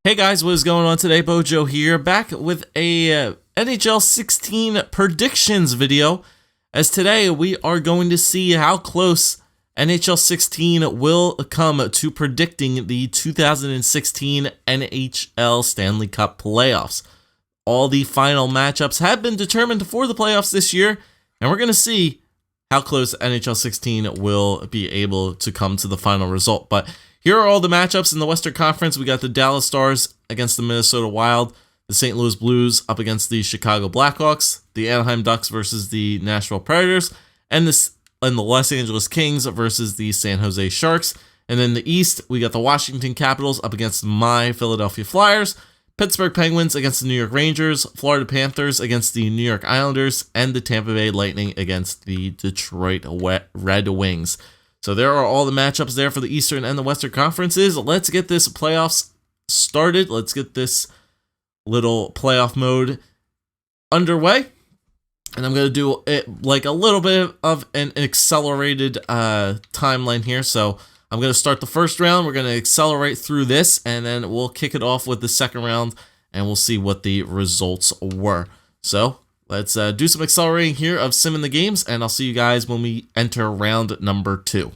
Hey guys, what is going on today? BOJoeKO here, back with a NHL 16 predictions video. As today we are going to see how close NHL 16 will come to predicting the 2016 NHL Stanley Cup playoffs. All the final matchups have been determined for the playoffs this year, and we're going to see how close NHL 16 will be able to come to the final result. But here are all the matchups in the Western Conference. We got the Dallas Stars against the Minnesota Wild, the St. Louis Blues up against the Chicago Blackhawks, the Anaheim Ducks versus the Nashville Predators, and the Los Angeles Kings versus the San Jose Sharks. And then the East, we got the Washington Capitals up against my Philadelphia Flyers, Pittsburgh Penguins against the New York Rangers, Florida Panthers against the New York Islanders, and the Tampa Bay Lightning against the Detroit Red Wings. So there are all the matchups there for the Eastern and the Western Conferences. Let's get this playoffs started. Let's get this little playoff mode underway. And I'm going to do it like a little bit of an accelerated timeline here. So I'm going to start the first round. We're going to accelerate through this, and then we'll kick it off with the second round, and we'll see what the results were. So let's do some accelerating here of simming the games, and I'll see you guys when we enter round number 2.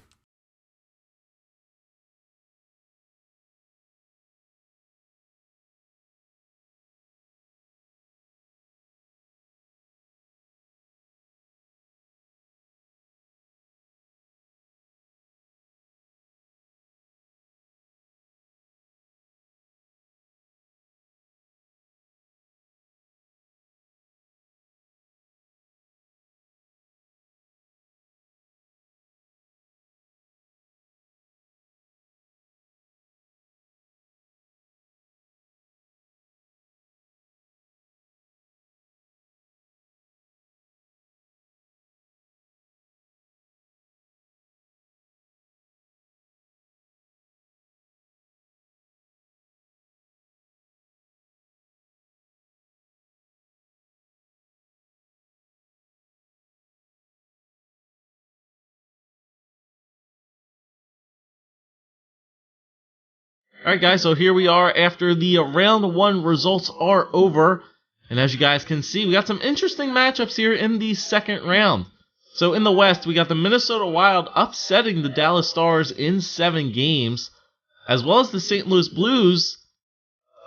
Alright guys, so here we are after the round 1 results are over. And as you guys can see, we got some interesting matchups here in the second round. So in the West, we got the Minnesota Wild upsetting the Dallas Stars in 7 games, as well as the St. Louis Blues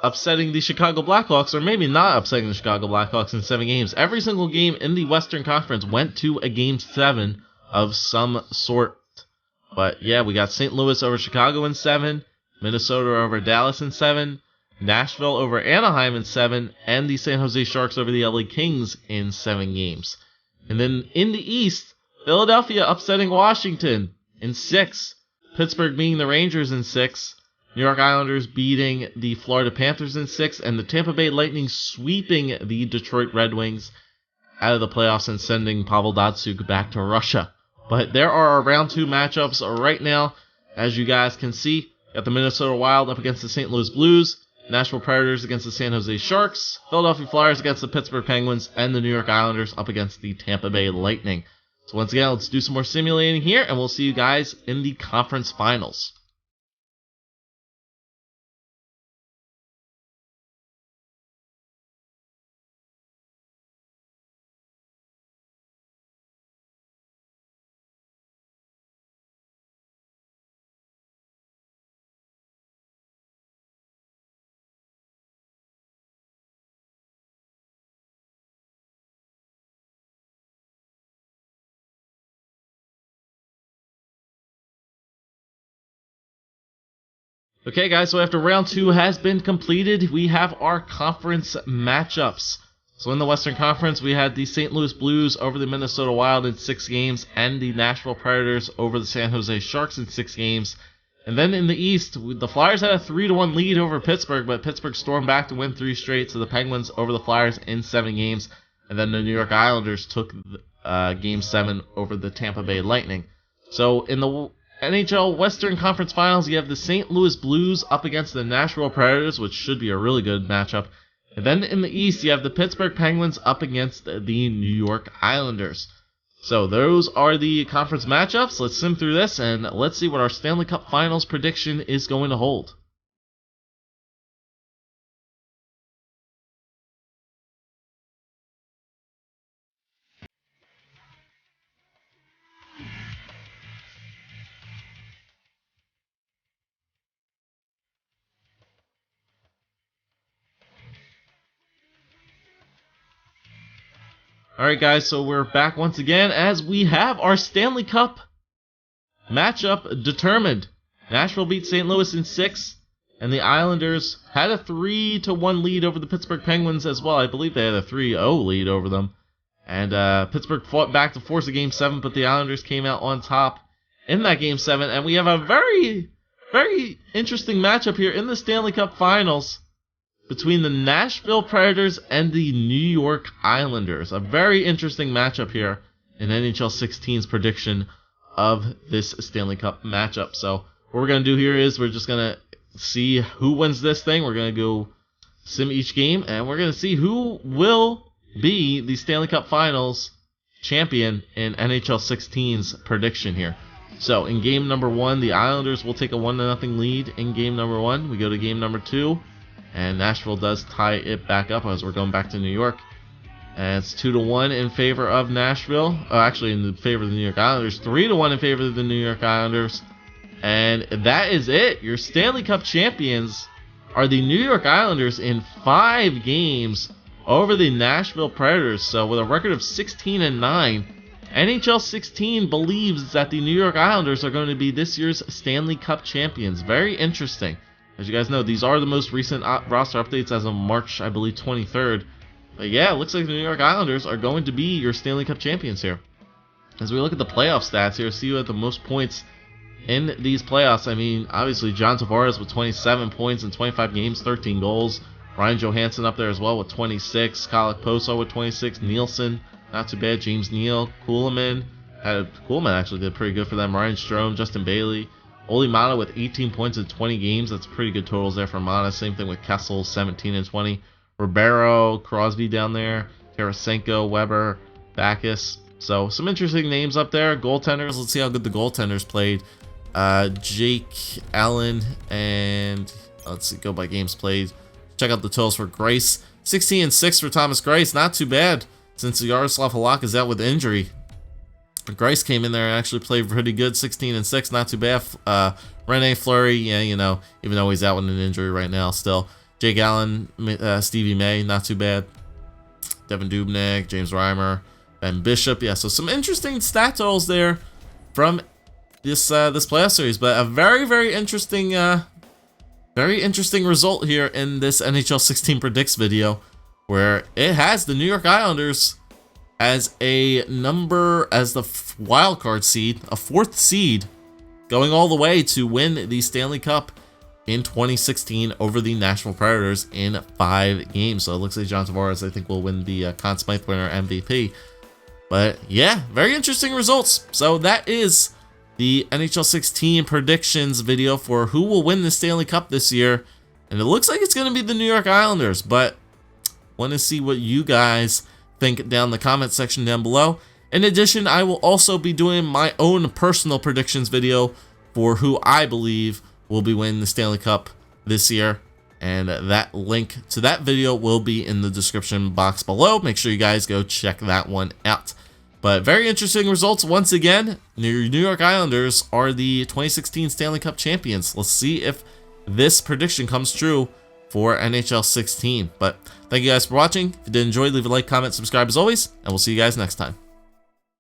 upsetting the Chicago Blackhawks, or maybe not upsetting the Chicago Blackhawks in 7 games. Every single game in the Western Conference went to a Game 7 of some sort. But yeah, we got St. Louis over Chicago in 7, Minnesota over Dallas in 7, Nashville over Anaheim in 7, and the San Jose Sharks over the LA Kings in 7 games. And then in the East, Philadelphia upsetting Washington in 6, Pittsburgh beating the Rangers in 6, New York Islanders beating the Florida Panthers in 6, and the Tampa Bay Lightning sweeping the Detroit Red Wings out of the playoffs and sending Pavel Datsyuk back to Russia. But there are our round 2 matchups right now, as you guys can see. Got the Minnesota Wild up against the St. Louis Blues, Nashville Predators against the San Jose Sharks, Philadelphia Flyers against the Pittsburgh Penguins, and the New York Islanders up against the Tampa Bay Lightning. So once again, let's do some more simulating here, and we'll see you guys in the conference finals. Okay guys, so after round 2 has been completed, we have our conference matchups. So in the Western Conference, we had the St. Louis Blues over the Minnesota Wild in 6 games, and the Nashville Predators over the San Jose Sharks in 6 games. And then in the East, the Flyers had a 3-1 lead over Pittsburgh, but Pittsburgh stormed back to win 3 straight, so the Penguins over the Flyers in 7 games. And then the New York Islanders took Game 7 over the Tampa Bay Lightning. So in the NHL Western Conference Finals, you have the St. Louis Blues up against the Nashville Predators, which should be a really good matchup. And then in the East, you have the Pittsburgh Penguins up against the New York Islanders. So those are the conference matchups. Let's sim through this, and let's see what our Stanley Cup Finals prediction is going to hold. Alright guys, so we're back once again as we have our Stanley Cup matchup determined. Nashville beat St. Louis in 6, and the Islanders had a 3-1 lead over the Pittsburgh Penguins as well. I believe they had a 3-0 lead over them. And Pittsburgh fought back to force a Game 7, but the Islanders came out on top in that Game 7. And we have a very, very interesting matchup here in the Stanley Cup Finals between the Nashville Predators and the New York Islanders. A very interesting matchup here in NHL 16's prediction of this Stanley Cup matchup. So what we're going to do here is we're just going to see who wins this thing. We're going to go sim each game, and we're going to see who will be the Stanley Cup Finals champion in NHL 16's prediction here. So in game number 1, the Islanders will take a 1-0 lead in game number 1. We go to game number 2. And Nashville does tie it back up as we're going back to New York. And it's 2-1 in favor of Nashville. Actually, in favor of the New York Islanders. 3-1 in favor of the New York Islanders. And that is it. Your Stanley Cup champions are the New York Islanders in 5 games over the Nashville Predators. So with a record of 16-9, NHL 16 believes that the New York Islanders are going to be this year's Stanley Cup champions. Very interesting. As you guys know, these are the most recent roster updates as of March, I believe, 23rd. But yeah, it looks like the New York Islanders are going to be your Stanley Cup champions here. As we look at the playoff stats here, see who had the most points in these playoffs. I mean, obviously, John Tavares with 27 points in 25 games, 13 goals. Ryan Johansson up there as well with 26. Kyle Okposo with 26. Nielsen, not too bad. James Neal. Kuhlman actually did pretty good for them. Ryan Strome, Justin Bailey. Oli Mata with 18 points in 20 games. That's pretty good totals there for Mata. Same thing with Kessel, 17 and 20. Ribeiro, Crosby down there. Tarasenko, Weber, Backus. So some interesting names up there. Goaltenders. Let's see how good the goaltenders played. Jake Allen and let's see, go by games played. Check out the totals for Grace. 16 and 6 for Thomas Grace. Not too bad since Yaroslav Halak is out with injury. Grice came in there and actually played pretty good, 16 and 6, not too bad. Rene Fleury, yeah, you know, even though he's out with an injury right now, still. Jake Allen, Stevie May, not too bad. Devin Dubnyk, James Reimer, Ben Bishop, yeah. So some interesting stat totals there from this playoff series, but a very, very interesting result here in this NHL 16 predicts video, where it has the New York Islanders as the wild card seed, a 4th seed, going all the way to win the Stanley Cup in 2016 over the Nashville Predators in 5 games. So it looks like John Tavares, I think, will win the Conn Smythe winner MVP. But yeah, very interesting results. So that is the NHL 16 predictions video for who will win the Stanley Cup this year. And it looks like it's going to be the New York Islanders, but want to see what you guys think down in the comment section down below. In addition, I will also be doing my own personal predictions video for who I believe will be winning the Stanley Cup this year, and that link to that video will be in the description box below. Make sure you guys go check that one out. But very interesting results once again. New York Islanders are the 2016 Stanley Cup champions. Let's see if this prediction comes true for NHL 16. But thank you guys for watching. If you did enjoy, leave a like, comment, subscribe as always, and we'll see you guys next time.